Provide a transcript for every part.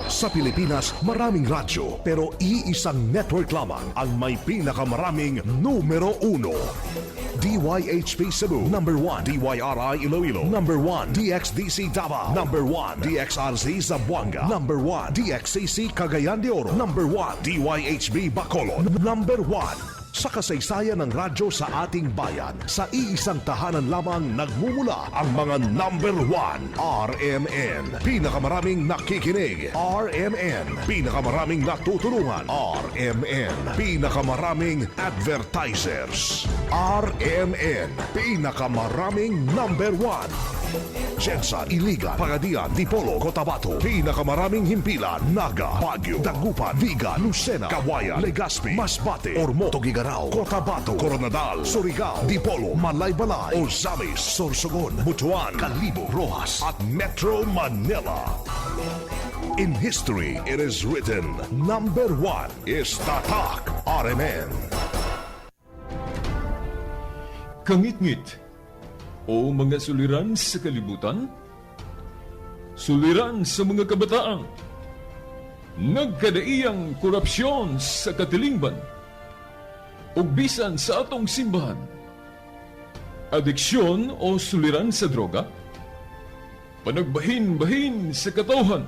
Sa Pilipinas, maraming radyo pero iisang network lamang ang may pinakamaraming numero 1. DYHP Cebu, number 1. DYRI Iloilo, number 1. DXDC Davao, number 1. DXRZ Zamboanga, number 1. DXCC Cagayan de Oro, number 1. DYHB Bacolod, number 1. Sa kasaysayan ng radyo sa ating bayan, sa iisang tahanan lamang nagmumula ang mga number 1. RMN. Pinakamaraming nakikinig. RMN. Pinakamaraming natutulungan. RMN. Pinakamaraming advertisers. RMN. Pinakamaraming number 1. Jensa, Iligan, Pagadian, Dipolo, Cotabato. Pinakamaraming himpilan. Naga, Baguio, Dagupan, Vigan, Lucena, Kawayan, Legazpi, Masbate, Ormo, Tugigaraw, Cotabato, Coronadal, Surigao, Dipolo, Malaybalay, Ozamis, Sorsogon, Butuan, Calibo, Rojas at Metro Manila. In history, it is written, number 1 is Tatak RMN. Kangit-ngit o mga suliran sa kalibutan, suliran sa mga kabataan, nagkadaiyang korupsyon sa katilingban, o bisan sa atong simbahan, adiksyon o suliran sa droga, panagbahin-bahin sa katawhan,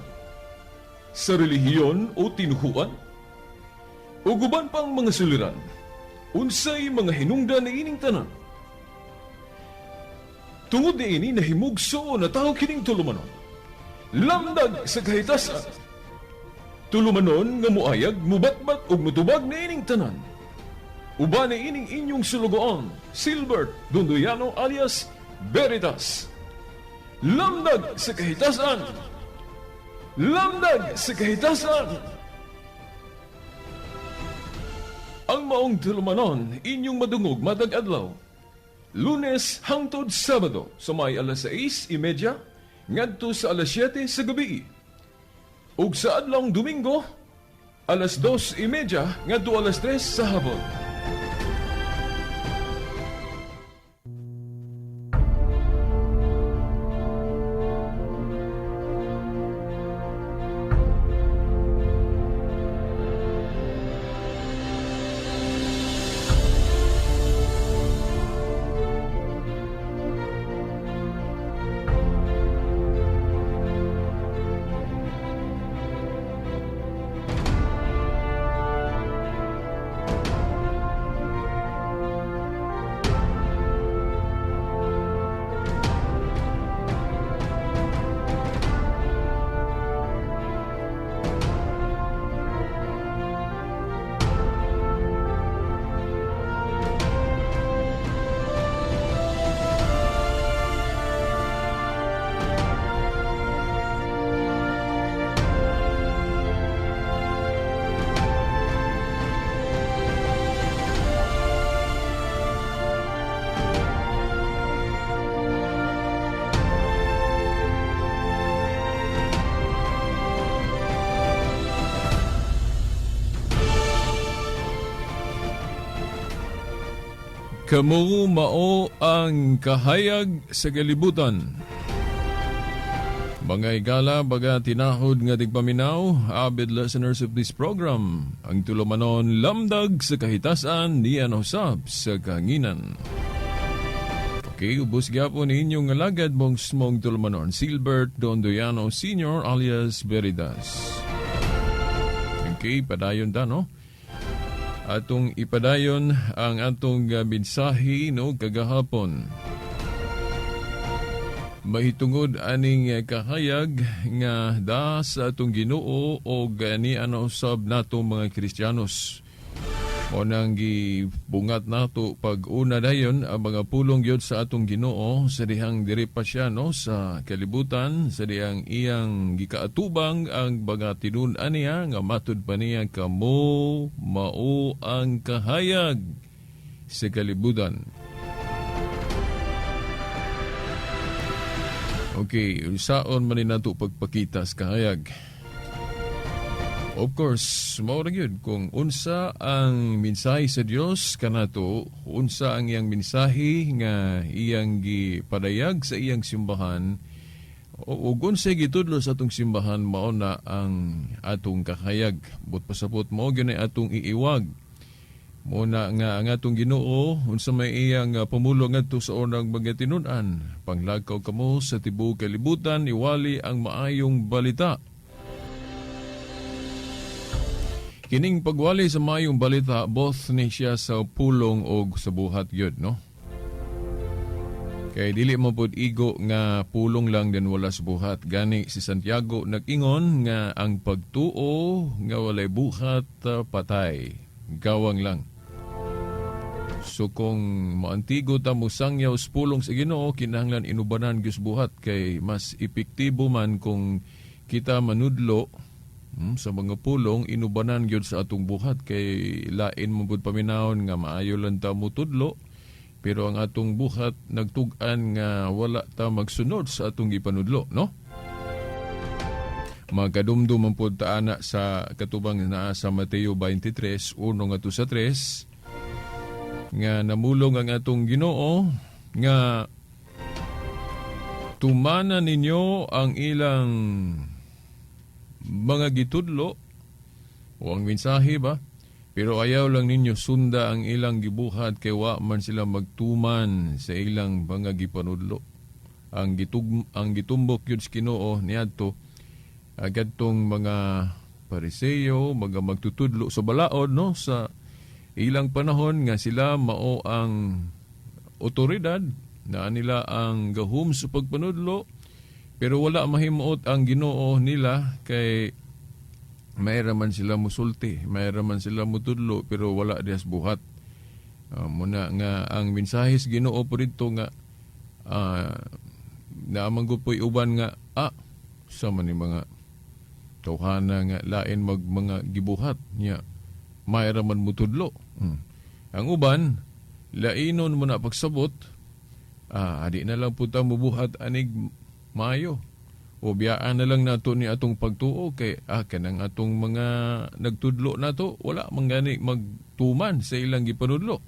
sa relihiyon o tinuhuan, o guban pang mga suliran, unsay mga hinungdan na ining tanan. Tungod ni ini nahimugso na tao kining tulumanon. Lamdag sa kahitasan. Tulumanon nga muayag, mubatbat o mutubag na ining tanan. Uba na ining inyong sulugoon, Silbert Dondoyano alias Veritas. Lamdag sa kahitasan. Lamdag sa kahitasan. Ang maong tulumanon, inyong madungog matag adlaw. Lunes hangtod Sabado sa may alas 6:30 ngadto sa alas 7 sa gabi. Ug sa adlawng Domingo alas 2:30 ngadto alas 3 sa hapon. Kamu mao ang kahayag sa kalibutan. Mga igala baga tinahod nga tigpaminaw, avid listeners of this program, ang tulumanon lamdag sa kahitasan ni usab sa kanginan. Okay, ubos gyapon inyong alagad mong smong tulumanon, Silbert Dondoyano Sr. alias Veritas. Okay, padayon ta no? Atong ipadayon ang atong mensahe no kagahapon. Mahitungod aning kahayag nga da sa atong Ginoo o gani usab natong mga Kristiyanos. O nang gibungat nato pag-una dayon ang mga pulong yod sa atong Ginoo sa dihang diri pa siya no sa kalibutan, sa dihang iyang gikaatubang ang mga tinun-an niya nga matud pa niya kamo mao ang kahayag sa kalibutan. Okay, saon man ni nato pagpakita sa kahayag. Of course, mao ra gyud kung unsa ang mensahe sa Dios kanato, unsa ang iyang mensahe nga iyang gipadayag sa iyang simbahan, ug unsay gitudlo sa atong simbahan mao na ang atong kakayag. But pasapot mao gyud atong iiwag. Muna nga ang atong Ginoo unsa may iyang pamulo ngadto sa unang mga tinun-an, panglakaw kamo sa tibuok kalibutan, iwali ang maayong balita. Kining pagwali sa maayong balita, both ni siya sa pulong o sa buhat yun, no? Kay dili mo pod igo nga pulong lang din wala sa buhat. Gani si Santiago nag-ingon nga ang pagtuo nga walay buhat patay. Gawang lang. So kung maantigo ta mo sangyaw sa pulong sa Ginoo, kinahanglan inubanan gyud buhat kay mas epektibo man kung kita manudlo sa mga pulong, inubanan gyud sa atong buhat kay lain mo pud paminahon nga maayo lang ta mo tudlo, pero ang atong buhat nagtug-an nga wala ta magsunod sa atong gipanudlo, no? Magkadumdum man pud ta ana sa katubang naa sa Mateo 23:1 ngadto sa 3 nga namulong ang atong Ginoo nga tumana ninyo ang ilang mga gitudlo o ang mensahe ba, pero ayaw lang ninyo sunda ang ilang gibuhat kay wa man sila magtuman sa ilang mga gipanudlo. Ang gitumbok yun sa Ginoo niadto agad tong mga Pariseo, mga magtutudlo sa balaod, no, sa ilang panahon nga sila mao ang otoridad na nila ang gahum sa pagpanudlo. Pero wala mahimuot ang Ginoo nila kay mayra man sila musulti, mayra man sila mutudlo, pero wala diyas buhat. Muna nga ang mensahe sa Ginoo po dito nga naamang gupoy uban nga sa man ni mga tawhana nga lain mga gibuhat niya mayra man mutudlo. Ang uban lainon mo na pagsabot, adi na lang puta mubuhat anig maayo. O biyaan na lang nato ni atong pagtuo kay kanang atong mga nagtudlo nato wala man gani magtuman sa ilang gipanudlo.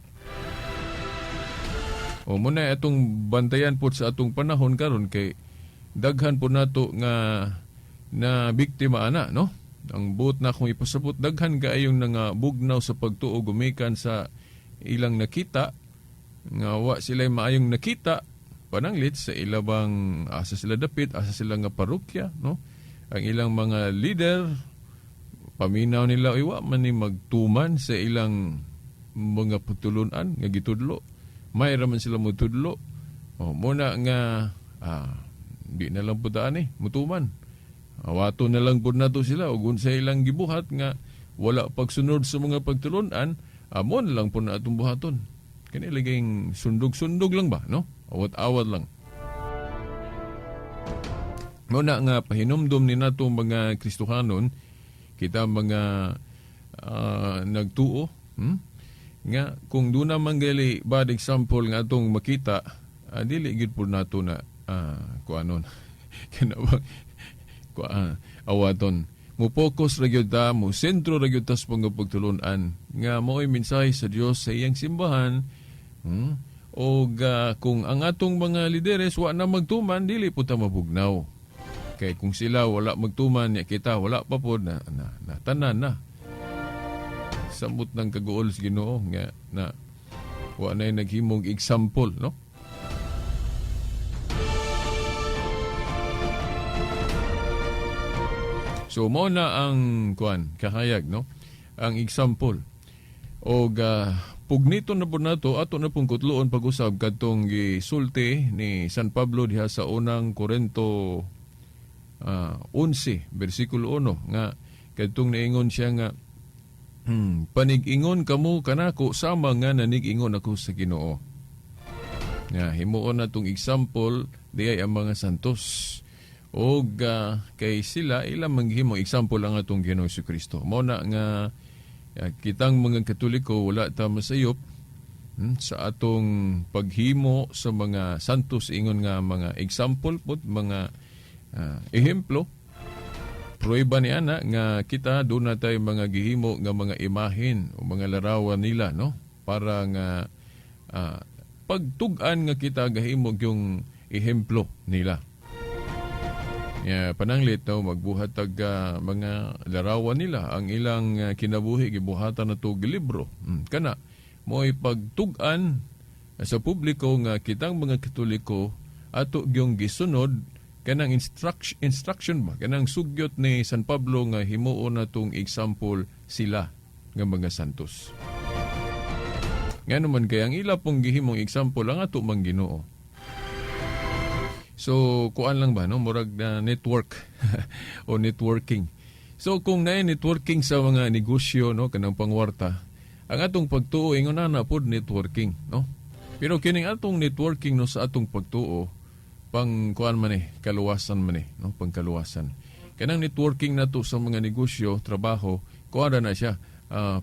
O muna atong bantayan po sa atong panahon karon kay daghan po nato nga na biktima ana, no? Ang buot na kung ipasabot daghan kaayong nga bugnaw sa pagtuo gumikan sa ilang nakita nga wa sila maayong nakita pananglit sa ilabang asa sila dapit, asa sila nga parokya, no? Ang ilang mga leader paminaw nila iwa man ni magtuman sa ilang mga pagtulunan nga gitudlo. Mayra man sila mutudlo. Muna nga di na lang pudaan mutuman. Awato na lang pud nato sila ug sa ilang gibuhat nga wala pagsunod sa mga pagtulunan, amon lang pud na atong buhaton. Kani laging sundog-sundog lang ba, no? Awat-awat lang. Muna nga pahinumdum ni nato mga Kristohanon, kita mga nagtuo, nga kung doon naman gali bad example nga atong makita, dili gid po nato na kuanon kinabang awaton. Mupokus ra gyud ta, mo sentro ra gyud ta sa pagtulunan nga mo'y mensahe sa Dios sa iyang simbahan. O kung ang atong mga lideres wa na magtuman, dili po ta mabugnaw. Kay kung sila wala magtuman, ya kita wala pa po na tanan na. Samot ng kaguol sa Ginoo nga na wa na naghimong example, no? So mo na ang kakayag, no? Ang example. O pugnito na po nato ato na pong kutloon pag-usab kadtong gisulti ni San Pablo diha sa unang Korinto 11 bersikulo 1 nga kadtong naingon siya nga panig-ingon kamo kanako sama nga nanig-ingon ako sa Ginoo. Nga himuon na tong example diay ang mga santos. O kay sila ilang manghimo example ang atong Ginoo Jesucristo. Mao na nga kitang mga Katoliko wala ta masayop sa atong paghimo sa mga santos ingon nga mga example pod mga ehemplo. Prueba ni ana nga kita doon na tayo mga gihimo nga mga imahen o mga larawan nila, no? Para nga pagtug-an nga kita gahimo yung ehemplo nila. pananglit no, magbuhat tag mga larawan nila ang ilang kinabuhi gibuhatan na tog libro. Kana mo'y pagtug-an sa publiko nga kitang mga Katoliko ato gyung gisunod kanang instruction ba kanang sugyot ni San Pablo nga himuon natong example sila nga mga santos. Nga naman kaya ang ila pong gihimong example ang ato mang Ginoo. So, kuan lang ba, no? Murag na network o networking. So, kung na networking sa mga negosyo, no, kanang pangwarta, ang atong pagtuo, ingon na po networking, no? Pero kining atong networking, no, sa atong pagtuo, pang kuan man kaluwasan man no? Pangkaluwasan. Kanang networking na to sa mga negosyo, trabaho, kuan na siya,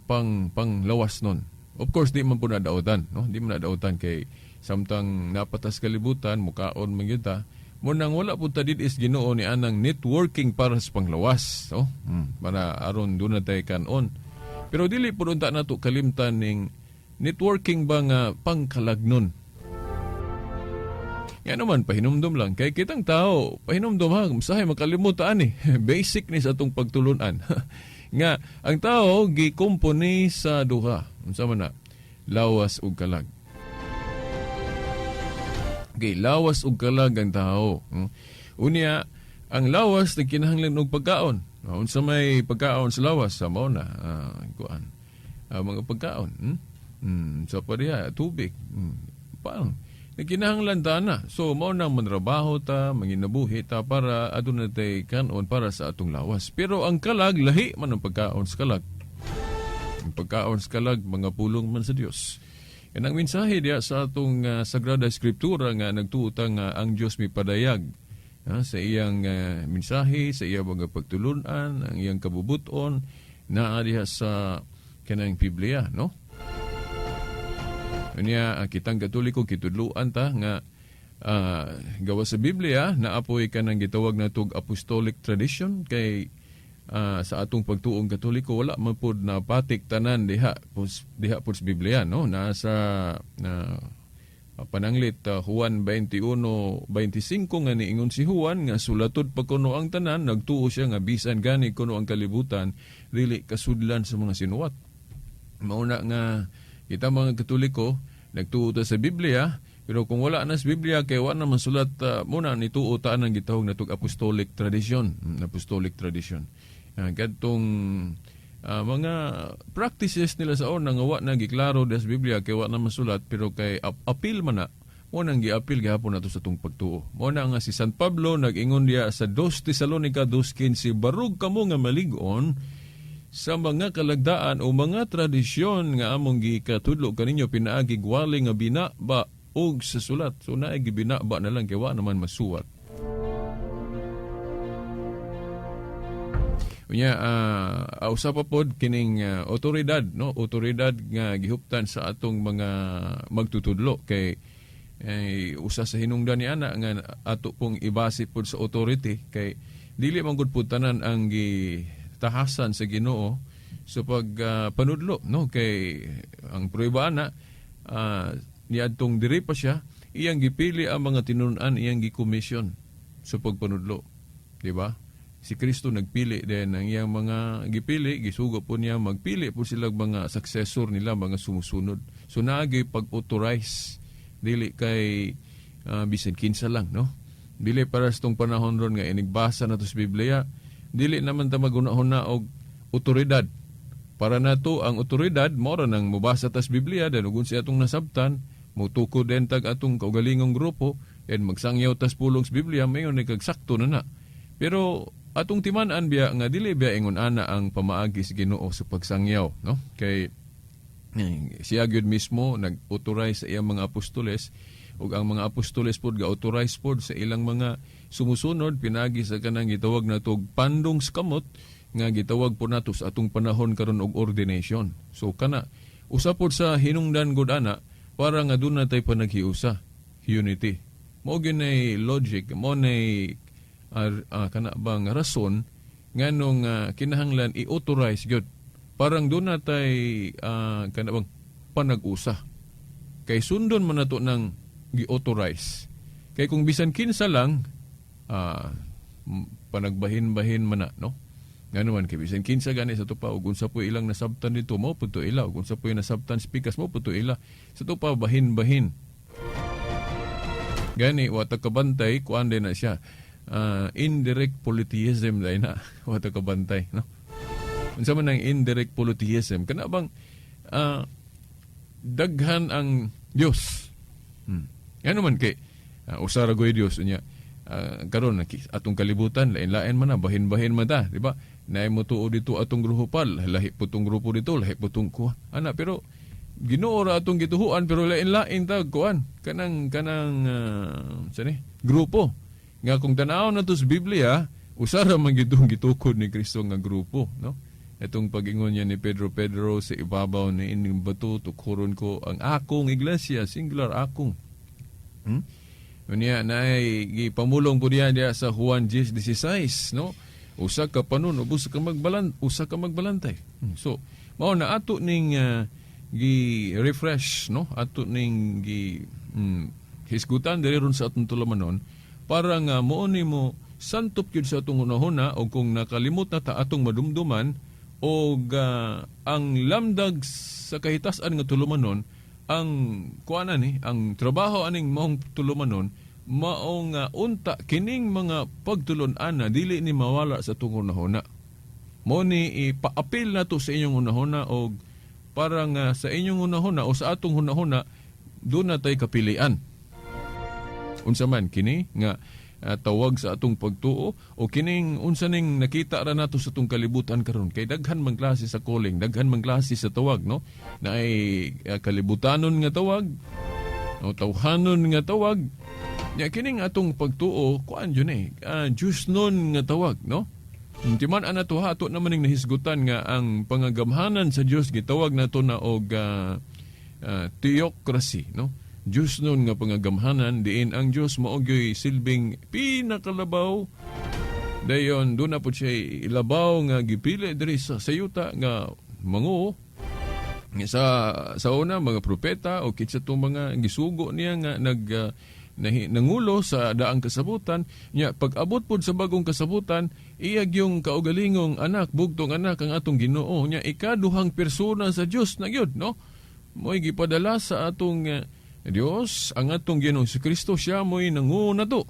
panglawas nun. Of course, di man po nadautan, no? Di man nadautan kay samtang napatas kalibutan, mukaon magyuta, mo nang wala po tadid is Ginoo ni anang networking para sa panglawas, no? Para aron doon na tayo kanon. Pero dili po unta nato kalimtan ning networking ba nga pangkalagnon. Yan naman, pahinumdum lang. Kay kitang tao, pahinumdum ha, masahay makalimutan Basic ni sa atong pagtulunan. Nga, ang tao, gikumpuni sa duha. Sama na, lawas ug kalag. Okay, lawas ug kalag ang tao. Unya, ang lawas na kinahanglan og pagkaon. Unsa may pagkaon sa lawas, sa mao na kuan. Mga pagkaon. Sa pariha, tubig. Paano? Kinahanglan ta na. So, mao nang manrabaho ta, manginabuhi ta para adun na tay kanon para sa atong lawas. Pero ang kalag, lahi man ang pagkaon sa kalag. Ang pagkaon sa kalag, mga pulong man sa Dios. Yan ang mensahe diya sa atong Sagrada Escritura nga nagtuota nga ang Dios may padayag sa iyang mensahe, sa iyang mga pagtulunan, ang iyang kabubuton na diha sa kanang Biblia, no? Kanya kitang Katoliko kitudluan ta nga gawa sa Biblia na apoy kanang gitawag na tug apostolic tradition kay sa atong pagtuong Katoliko wala man pod na patik tanan diha pod sa Biblia, no? Nasa pananglit Juan 21:25 nga niingon si Juan nga sulatod pa kuno ang tanan, nagtuo siya nga bisan gani kuno ang kalibutan dili kasudlan sa mga sinuwat. Mauna nga kita mga Katoliko nagtuo ta sa Biblia, pero kung wala na sa Biblia kay wala naman sulat muna nituo ta nang gitawag natog apostolic tradition. Kadtong mga practices nila sa una nga wa na giklaro sa Biblia kay wa na masulat, pero kay apil man na mo nang giapil gihapon nato sa tong pagtuo. Mo na nga si San Pablo nag-ingon diya sa 2 Tesalonica 2:15, barug kamo nga malig-on sa mga kalagdaan o mga tradisyon nga among gikatudlo kaninyo pinaagi gwali nga binaba og sa sulat. So naay gibinaba na lang kay wa naman masuwat. Unya usa pa pod kining otoridad, no? Otoridad nga gihuptan sa atong mga magtutudlo kay usa sa hinungdan ni ana nga ato pong ibase pod sa authority kay dili man gud pud tanan ang gitahasan sa Ginoo sa pagpanudlo, no? Kay ang prueba na niadtong diri pa siya, iyang gipili ang mga tinun-an, iyang gikomisyon sa pagpanudlo, di ba? Si Kristo nagpili din ang iyang mga gipili, gisugo po niya magpili po silang mga successor nila, mga sumusunod. So naagay pag-authorize, dili kay bisan kinsa lang, no? Dili para sa tong panahon ron nga inigbasa na to sa Biblia, dili naman ta magunahon na og otoridad. Para nato ang otoridad, mora nang mubasa tas Biblia, dan ugon siya atong nasabtan, mutukod din tag atong kaugalingong grupo, and magsangyaw tas pulong sa Biblia, mayon nagkagsakto na na. Pero atong timan-an biya nga dili biya ingon ana ang pamaagi sa Ginoo sa pagsangyaw, no? Kay siya gyud mismo nag-authorize sa iyang mga apostoles, ug ang mga apostoles pod ga-authorize pod sa ilang mga sumusunod pinagi sa kanang gitawag na tog pandong sa kamot nga gitawag po nato sa atong panahon karon og ordination. So kana usa pod sa hinungdan gud ana para nga doon na tayo panaghiusa, unity. Mo ginay logic, mo nay kana bang rason nganong kinahanglan i-authorize gyud parang doon natay kana bang panag-usa kay sundon man nato nang gi-authorize kay kung bisan kinsa lang panagbahin-bahin man na, no? Nga naman, kay bisan kinsa gani sa tupa, ug unsa po ilang nasabtan dito, mo po to ila, ug unsa po yung nasabtan speakers, mo po to ila. Sa tupa, bahin-bahin. Gani, wata kabantay, kuan din na siya. Indirect polytheism dahil na, wata kabantay, no? Unsa man ang indirect polytheism? Kana bang daghan ang Dios. Ano man kay usara goy Dios unya karon atong kalibutan lain-lain man na bahin-bahin man ta, di ba? Naay mo tuo dito atong grupo lahi putong grupo dito, lahi putong kuha. Ana pero Ginoo ra atong gituhuan pero lain-lain ta kuan kanang sani grupo. Nga kung tanaw na to sa Biblia, usara man gitong gitukod ni Kristo nga grupo, no? Itong pag-ingon niya ni Pedro sa ibabaw ni ining bato, tukuron ko ang akong iglesia, singular akong. Unya naay gipamulong po niya sa Juan 10:16, no? Usa ka panon, usa ka magbalantay. So, mao na ato ning gi-refresh, no? Ato ning hisgutan diri ron sa atong tulumanon para nga mo santop gyud sa atong hunahuna o kung nakalimot na ta atong madumduman o ang lamdag sa kahitas-an nga tulumanon ang kuana ni ang trabaho aning maong tulumanon maong unta kining mga pagtulon-an na dili ni mawala sa atong hunahuna. Mo ni ipaapil nato sa inyong hunahuna og para nga sa inyong hunahuna o sa atong hunahuna doon na tay kapilian. Unsa man kini nga tawag sa atong pagtuo o kining unsa ning nakita ra nato sa atong kalibutan karon kay daghan man klase sa calling, daghan man klase sa tawag, no? Na ay kalibutanon nga tawag o tawhanon nga tawag. Nya kining atong pagtuo kuan yun Diyos nun nga tawag, no? Timan ana to ato naman ning nahisgutan nga ang pangagamhanan sa Dios gitawag nato na og theocracy, no? Diyos nun nga pangagamhanan, diin ang Diyos maogyo'y silbing pinakalabaw. Dayon, doon na po siya ilabaw nga gipili diri sa sayuta nga manguo. Sa una, mga propeta o kitsa itong mga gisugo niya nga nangulo sa daang kasabutan. Nya, pag abot po sa bagong kasabutan, iyag yung kaugalingong anak, bugtong anak ang atong Ginoo. Nya, ikaduhang persona sa Diyos na yun, no? Mo'y gipadala sa atong Dios, ang atong Ginoong Kristo, siya mo'y nanguna to.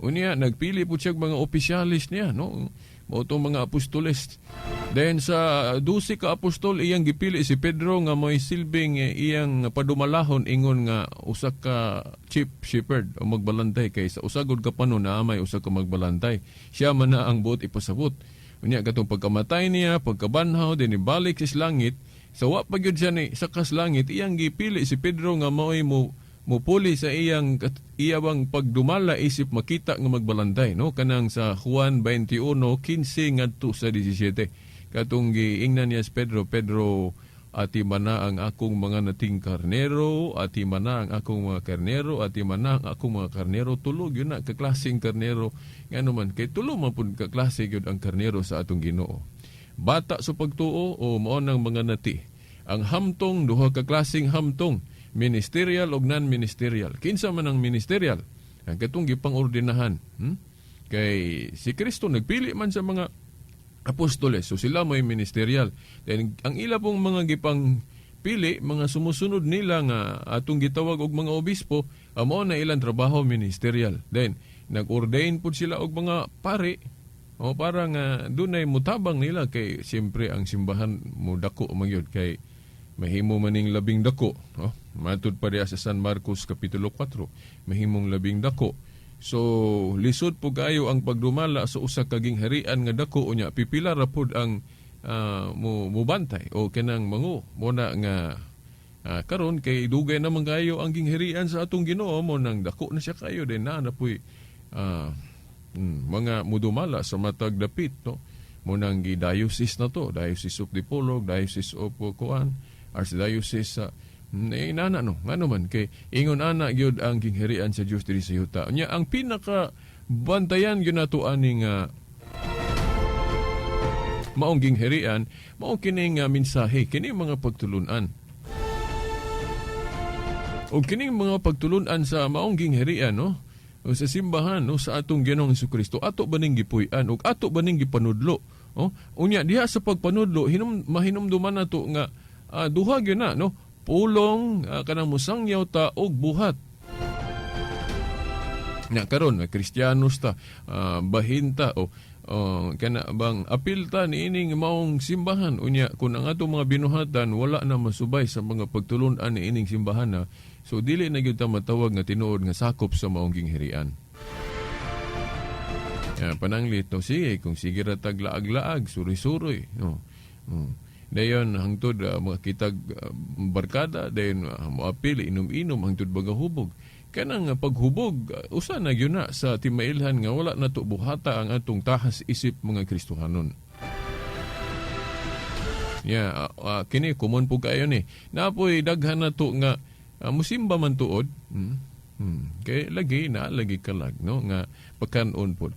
Unya, nagpili po siya mga opisyalis niya, no? O itong mga apostoles. Then sa 12 ka apostol, iyang gipili si Pedro nga mo'y silbing iyang padumalahon ingon nga usa ka chief shepherd o magbalantay kay sa usagod ka panon na may usa ka magbalantay. Siya man na ang buot ipasabot. Unya, katong pagkamatay niya, pagkabanhaw, din ibalik sa langit, sa wa pa gyud siya ni sakas langit, iyang gipili si Pedro nga mao'y mupuli sa iyang pagdumala isip makita nga magbalantay, no? Kanang sa Juan 21:15 ngadto sa 17. Katong giingnan niya si Pedro, ati mana ang akong mga nating karnero, ati mana ang akong mga karnero, ati mana ang akong mga karnero, tulog yun na kaklaseng karnero. Ngano man kay tulo man pud kaklase gyud ang karnero sa atong Ginoo. Bata sa pagtuo o mao nang mga nati. Ang hamtong, duha ka klaseng hamtong, ministerial o non-ministerial. Kinsa man ang ministerial? Ang katong gipangordinahan. Kay si Kristo nagpili man sa mga apostoles, so sila may ministerial. Then ang ila pong mga gipang pili, mga sumusunod nila nga atong gitawag og mga obispo, amo na ilang trabaho ministerial. Then nag-ordain po sila og mga pari. O parang dunay mutabang nila kay siyempre ang simbahan mo dako magyud kay mahimo maning labing dako, no? Matud pa diya sa San Marcos kapitulo 4, mahimong labing dako. So lisod po kayo ang pagdumala sa usa ka gingharian nga dako unya pipila ra pud ang mubantay o kanang mangu mo na nga karon kay dugay naman kayo ang gingharian sa atong Ginoo mo nang dako na siya kayo din na puy mga mudumala sa matag dapit, no? Munang gi-diocese na to, Diocese of Dipolog, Diocese of Kuan, Archdiocese sa inana no, ngano man kay ingon ana gyud ang gingharian sa Dios diri sa yuta. Nya ang pinaka bantayan gyud nato aning maong gingharian, mao kining mensahe, kini mga pagtulunan. O kining mga pagtulunan sa maong gingharian, no? o sa simbahan o sa atong Ginoong Jesucristo ato ba ning gipuy-an ug ato ba ning gipanudlo? Unya diha sa pagpanudlo mahinumduman nato nga duha gyud na no, pulong kanang musangyaw ta og buhat. Nya karon nga Kristiyanos ta, bahin ta o kana bang apil ta niining maong simbahan, unya kun ang atong mga binuhatan wala na masubay sa mga pagtulon-an niining simbahan na, so dili na gyud ta matawag nga tinuod nga sakop sa maong ginghirian. Pananglit no, sige kung sige ra tag laag-laag suroy-suroy no. Dayon hangtod mga kitag barkada, dayon moapil inom-inom hangtod bagahubog. Kanang paghubog usa na gyud na sa timailhan nga wala nato buhata ang atong tahas isip mga Kristohanon. Kini common po kayo ni. Napoy daghan nato nga musimba man tuod. Kay lagi kalag no nga pagkanon pod.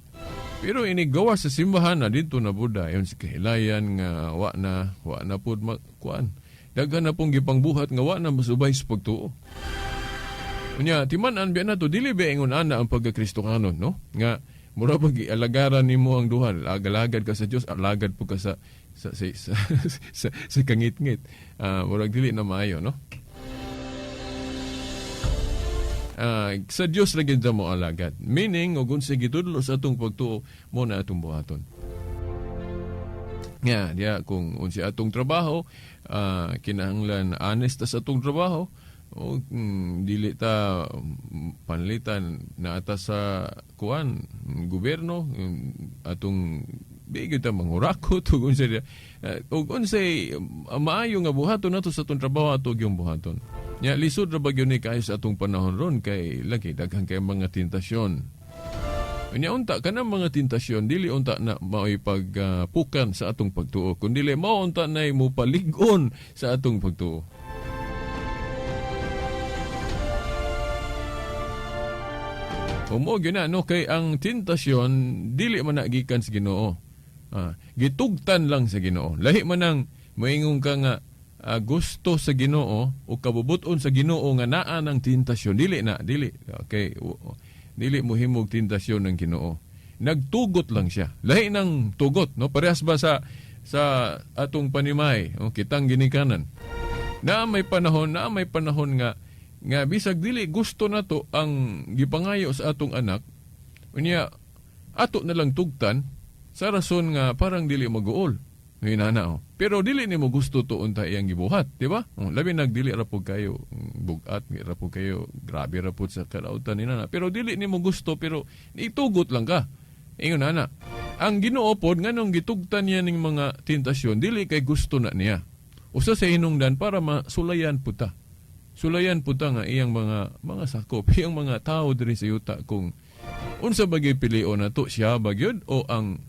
Pero ini gawa sa simbahan na dito na buda yon si kahilayan nga wa na pod kuan. Daghan na pong gipangbuhat nga wa na masubay sa pagtuo. Unya timan-an biya nato dili ba ingon ana ang pagkakristohanon no? Nga mura pag alagaran nimo ang duha, agalagad ka sa Dios, alagad po ka sa kangit-ngit. Murag dili na maayo no? Sa Dios lagi ta mo alagad. Meaning ug unsa gitudlo sa atong pagtuo mo na atong buhaton. Diya kung unsa atong trabaho, kinahanglan honest sa atong trabaho. Dili ta panlitan na atas sa kuan gobyerno atong bigyo ta mangurakot ug unsay maayo nga buhaton nato sa atong trabaho ato gyung buhaton. Nya lisod ra bagyo ni kayo sa atong panahon ron kay lagi daghan kay mga tentasyon. Unya unta kanang mga tentasyon dili unta na mao'y pagpukan sa atong pagtuo, kundi mao unta nay mo palig-on sa atong pagtuo. Umo gyud na no, kay ang tentasyon dili man nagikan sa Ginoo. Gitugtan lang sa Ginoo. Lahi man nang moingon ka nga gusto sa Ginoo o kabubuton sa Ginoo nga naa ng tentasyon, dili. Okay. Dili mo himog tentasyon ng Ginoo. Nagtugot lang siya. Lahi nang tugot no, parehas ba sa atong panimay, kitang ginikanan. Na may panahon nga bisag dili gusto nato ang gipangayo sa atong anak, unya ato na lang tugtan sa rason nga parang dili maguol. Hinana pero dili nimo gusto to unta iyang gibuhat, di ba? Labi nagdili ra pud kayo bugat, ra pud kayo grabe ra pud sa kalautan ni nana. Pero dili nimo gusto, pero itugot lang ka. Ingon ana. Ang Ginoo pod nganong gitugtan niya ning mga tentasyon, dili kay gusto na niya. Usa sa hinungdan para masulayan pud ta. Sulayan po nga iyang mga sakop, iyang mga tao diri sa yuta kung unsa bagay pilion nato, siya bagyod o ang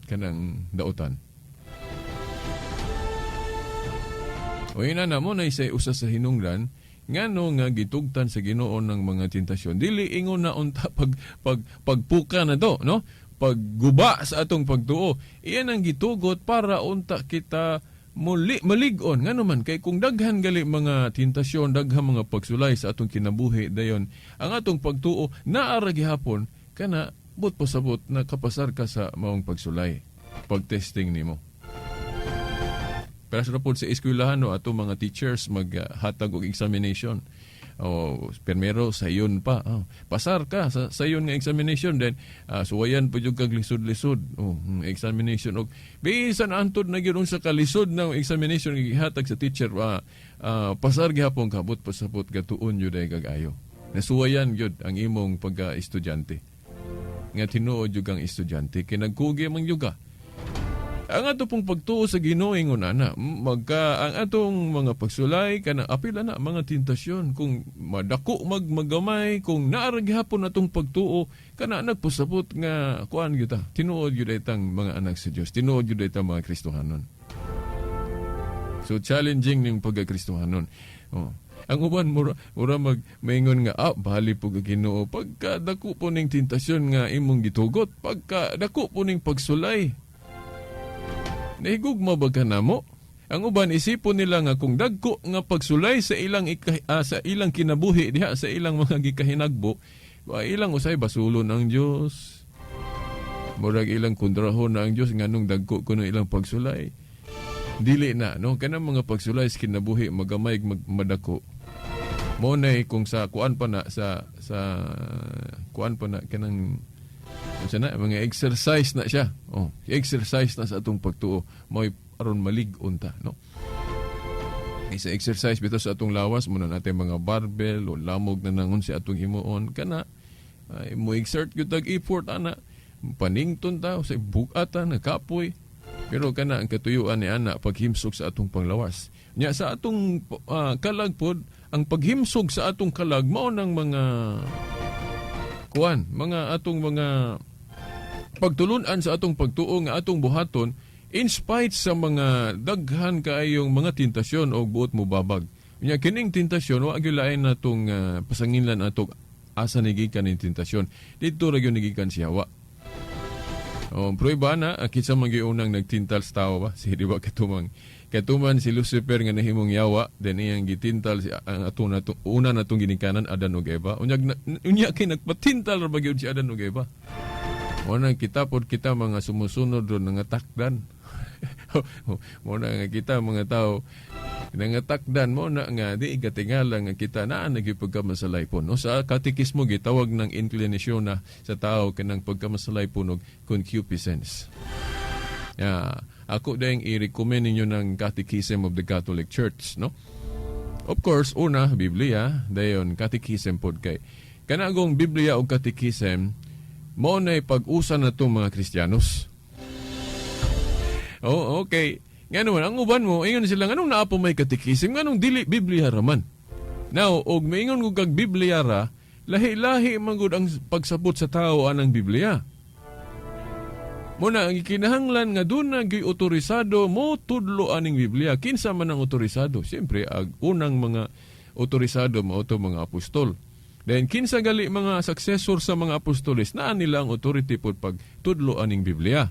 kanang dautan. O ina na mo na isa usa sa hinungdan ngano nga gitugtan sa Ginoo ng mga tentasyon. Dili ingon na unta pagpuka na to, no? Pagguba sa atong pagtuo. Iyan ang gitugot para unta kita malig-on nga naman kay kung daghan gali mga tentasyon, daghan mga pagsulay sa atong kinabuhi dayon, ang atong pagtuo naara gihapon kana but pasabot na kapasar ka sa maong pagsulay, pagtesting nimo. Pero sa sa eskwelahan no, atong mga teachers maghatag og examination. Primero sa iyon pa. Pasar ka sa iyon nga examination, then suwayan po yung kag lisod-lisod. Examination. Og bisan antod na gyud sa kalisod na examination gihatag sa teacher, pasar gihapon kabot pasabot gatuon jud ay kagayo. Nasuwayan gyud ang imong pagka-estudyante. Nga tinuod jud ang estudyante kay nagkugi man jud ka. Ang ato pong pagtuo sa Ginoo ingon ana, ang atong mga pagsulay kanang apil na mga tentasyon kung madako magamay, kung naara gihapon atong pagtuo kana nagpasabot nga kuan gyud ta. Tinuod gyud itang mga anak sa Dios, tinuod gyud itang mga Kristohanon. So challenging ning pagka-Kristohanon. Ang uban mura maingon nga bali po ka Ginoo pagka dako po ning tentasyon nga imong gitugot, pagka dako po ning pagsulay. Nahigugma ba ka namo? Ang uban isipon nila nga kung dagko nga pagsulay sa ilang kinabuhi diha sa ilang mga gikahinagbo, Ilang usay basulon ang Dios. Murag ilang kontrahon na ang Dios nganong dagko kuno ilang pagsulay. Dili na no kanang mga pagsulay sa kinabuhi magamay madako. Mo nay kung sa kuan pa na sa kuan pa na kanang sana mga exercise na siya. Oh, exercise na sa atong pagtuo. Mo'y aron malig-on ta, no? Sa exercise bitaw sa atong lawas muna natin mga barbell o lamog na nangon si atong himuon kana mo exert gyud tag effort ana panington ta sa bugatan na kapoy pero kana ang katuyuan ni ana paghimsog sa atong panglawas. Nya sa atong kalag pod ang paghimsog sa atong kalag mao nang mga kuan, mga atong mga pagtulunan sa atong pagtuo nga atong buhaton in spite sa mga daghan kaayong mga tentasyon o buot mo babag. Nya kining tentasyon wa gyud lain natong pasanginlan atong asa nigikan ning tentasyon. Dito ra gyud nigikan si Hawa. Prueba na kinsa man gyud unang nagtintal sa tawo ba? Si di ba katuman si Lucifer nga nahimong yawa then iyang gitintal si ang atong una natong ginikanan Adan ug Eva. Unya kay nagpatintal ra ba gyud si Adan ug Eva? Muna kita pod kita mga sumusunod ron nangatakdan. Muna nga kita mga tao nangatakdan mo na nga di katingala nga kita naa nagipagkamasalay po. No? Sa katikismo gitawag ng inclination na sa tao kanang pagkamasalay po og concupiscence. Ako dahil i-recommend ninyo ng Catechism of the Catholic Church, no? Of course, una, Biblia, dayon Catechism pod kay. Kanagong Biblia o Catechism, mo na pag-usa na itong mga Kristiyanos. Oh, okay. Nga naman, ang uban mo, ingon sila, anong naapo may Catechism? Anong dili Biblia raman? Now, og maingon ko kag Biblia ra, lahi-lahi manggod ang pagsabot sa tao anang Biblia. Muna, ang ikinahanglan nga doon na otorisado mo tudlo aning Biblia. Kinsa man ang otorisado? Siyempre, ang unang mga otorisado mo ito mga apostol. Then, kinsa gali mga successor sa mga apostoles na nila ang authority po pag tudlo aning Biblia.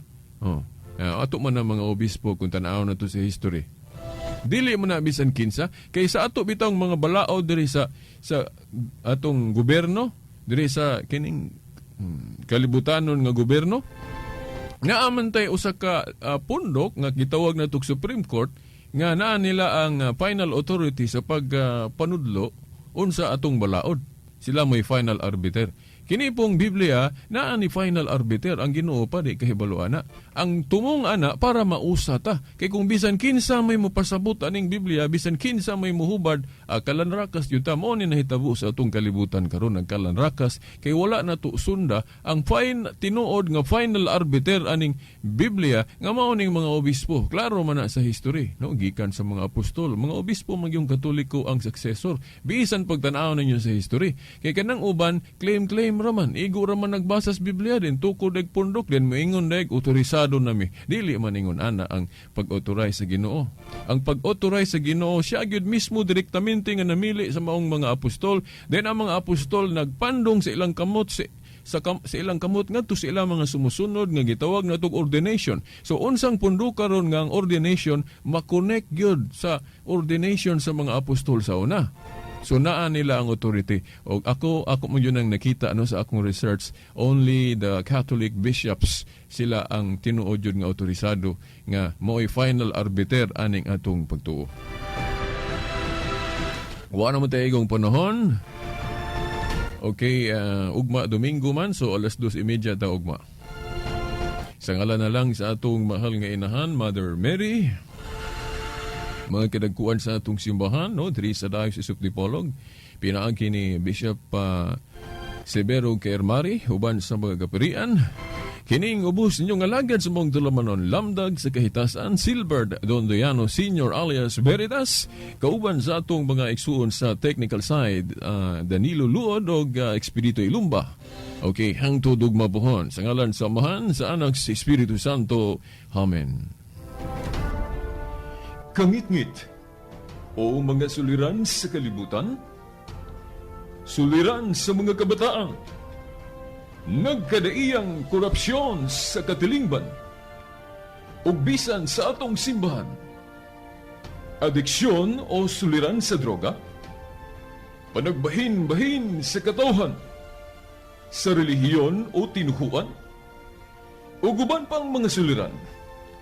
Ato man ang mga obispo kung tanaw na to sa history. Dili mo na bisan kinsa. Kay sa ato bitang mga balao diri sa atong gobyerno, diri sa kining kalibutanon nga gobyerno, naamantay usa ka pundok nga gitawag na tug Supreme Court nga naa nila ang final authority sa pagpanudlo unsa atong balaod. Sila may final arbiter. Kini pong Biblia naa ni final arbiter ang Ginoo pa di kahibaluan na. Ang tumong ana para mausa ta. Kay kung bisan kinsa may mopasabot aning Biblia, bisan kinsa may muhubad, kalanrakas yun ta mo ni nahitabo sa atong kalibutan karon ang kalanrakas kay wala na to sunda ang tinuod nga final arbiter aning Biblia nga mao ning mga obispo. Klaro man na sa history, no, gikan sa mga apostol, mga obispo magyong Katoliko ang successor. Bisan pagtan-aw ninyo sa history. Kay kanang uban claim raman, igo raman nagbasas Biblia din, tukod eg pundok din, moingon deg otorisado nami. Dili man ingon ana ang pag-authorize sa Ginoo. Ang pag-authorize sa Ginoo siya gyud mismo direktamente nga namili sa maong mga apostol. Then ang mga apostol nagpandong sa ilang kamot sa ilang kamot ngadto sa ilang mga sumusunod nga gitawag na tog ordination. So unsang pundo karon nga ang ordination makonect gyud sa ordination sa mga apostol sa una. So naa nila ang authority. O ako mo yun ang nakita sa akong research, only the Catholic bishops sila ang tinuod yun nga autorisado nga mo'y final arbiter aning atong pagtuo. Wala mo tayo igong panahon. Okay, ugma Domingo man, so 2:30 ta ugma. Sa ngalan na lang sa atong mahal nga inahan, Mother Mary, mga kadagkuan sa atong simbahan, no, diri sa Diocese of Dipolog, pinaagi ni Bishop Severo Kermari, uban sa mga kaparian. Kining ubos ninyong alagad sa mong tulamanon lamdag sa kahitasan, Silbert Dondoyano Sr. alias Veritas, kauban sa atong mga igsuon sa technical side, Danilo Luod o Espiritu Ilumba. Okay, hangtod ug mabuhon. Sa ngalan sa Amahan, sa Anak, sa Espiritu Santo. Amen. Kangit-ngit o mga suliran sa kalibutan, suliran sa mga kabataan, nagkadaiyang korupsyon sa katilingban, o bisan sa atong simbahan, adiksyon o suliran sa droga, panagbahin-bahin sa katawhan, sa relihiyon o tinuhuan? O guban pang mga suliran,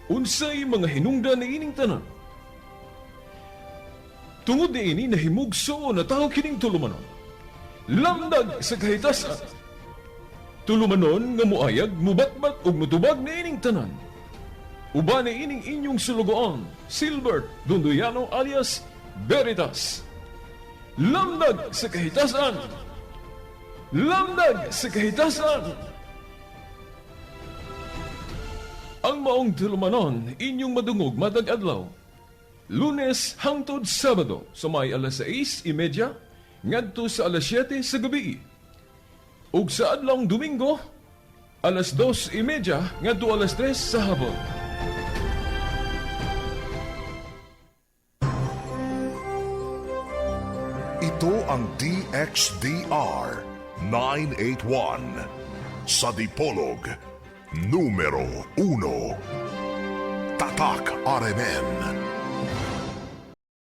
unsay mga hinungdan ni ining tanan? Tungod ni ini nahimugso na tao kining tulumanon. Lamdag sa kahitasan. Tulumanon nga muayag, mubatbat ug mutubag ni ining tanan. Uba ni ining inyong sulugoon, Silbert Dunduyano alias Veritas. Lamdag sa kahitasan. Lamdag sa kahitasan. Ang maong tulumanon inyong madungog matag adlaw. Lunes hangtod Sabado sa may alas 6:30 ngadto sa alas 7 sa gabi. Ug sa adlawng Domingo alas 2:30 ngadto alas 3 sa hapon. Ito ang DXDR 981 sa Dipolog numero 1. Tatak RMN.